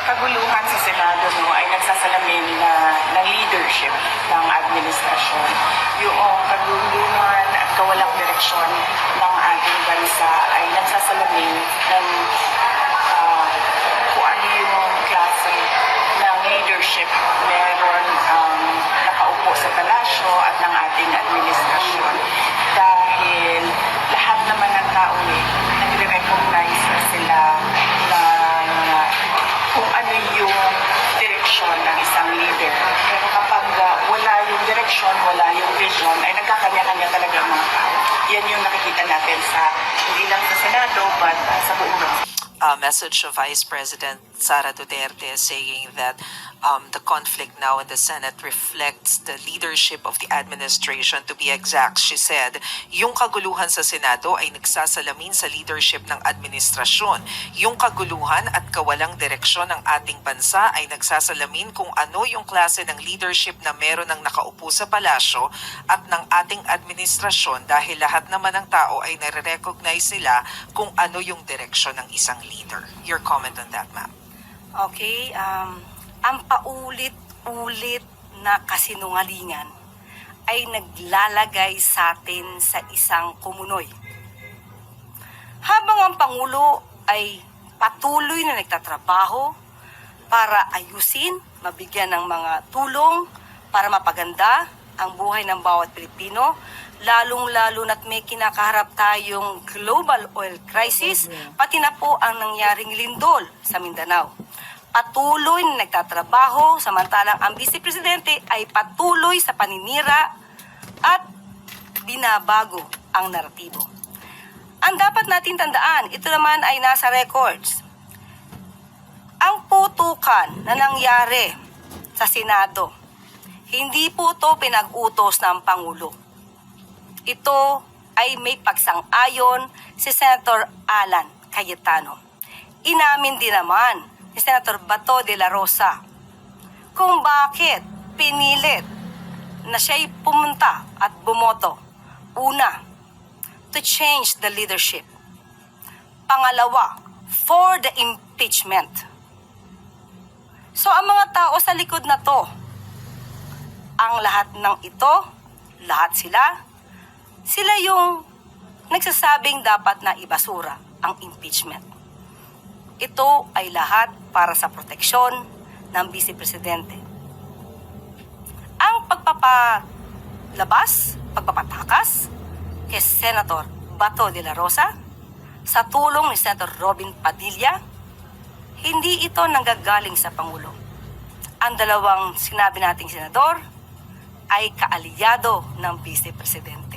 kaguluhan sa Senado ay nagsasalamin ng leadership ng administrasyon. Yung kaguluhan at kawalang direksyon ng ating bansa ay nagsasalamin ng kung ano yung klase ng leadership meron nakaupo sa palasyo at ng ating administrasyon. Dahil lahat naman ng tao nagre-recognize sila kung ano yung direksyon ng isang leader. Pero kapag wala yung direksyon, wala yung vision, ay nagkakanya-kanya talaga ang mga tao. Yan yung nakikita natin hindi lang sa Senado, but sa buong bansa. Message of Vice President Sara Duterte saying that the conflict now in the Senate reflects the leadership of the administration. To be exact, she said, yung kaguluhan sa Senado ay nagsasalamin sa leadership ng administrasyon. Yung kaguluhan at kawalang direksyon ng ating bansa ay nagsasalamin kung ano yung klase ng leadership na meron ng nakaupo sa palasyo at ng ating administrasyon dahil lahat naman ng tao ay nare-recognize nila kung ano yung direksyon ng isang leader. Your comment on that, ma'am. Okay, ang paulit-ulit na kasinungalingan ay naglalagay sa atin sa isang kumunoy. Habang ang Pangulo ay patuloy na nagtatrabaho para ayusin, mabigyan ng mga tulong para mapaganda ang buhay ng bawat Pilipino, lalong-lalo na't may kinakaharap tayong global oil crisis, pati na po ang nangyaring lindol sa Mindanao. Patuloy na nagtatrabaho, samantalang ang Vice Presidente ay patuloy sa paninira at binabago ang naratibo. Ang dapat natin tandaan, ito naman ay nasa records. Ang putukan na nangyari sa Senado, hindi po ito pinag-utos ng Pangulo. Ito ay may pagsang-ayon si Senator Alan Cayetano. Inamin din naman ni Senator Bato de la Rosa kung bakit pinilit na siya'y pumunta at bumoto. Una, to change the leadership. Pangalawa, for the impeachment. So ang mga tao sa likod na to, ang lahat ng ito, lahat sila yung nagsasabing dapat na ibasura ang impeachment. Ito ay lahat para sa proteksyon ng Vice Presidente. Ang pagpapatakas kay Senator Bato de la Rosa sa tulong ni Senator Robin Padilla, hindi ito nanggagaling sa Pangulo. Ang dalawang sinabi nating senador ay kaalyado ng Vice Presidente.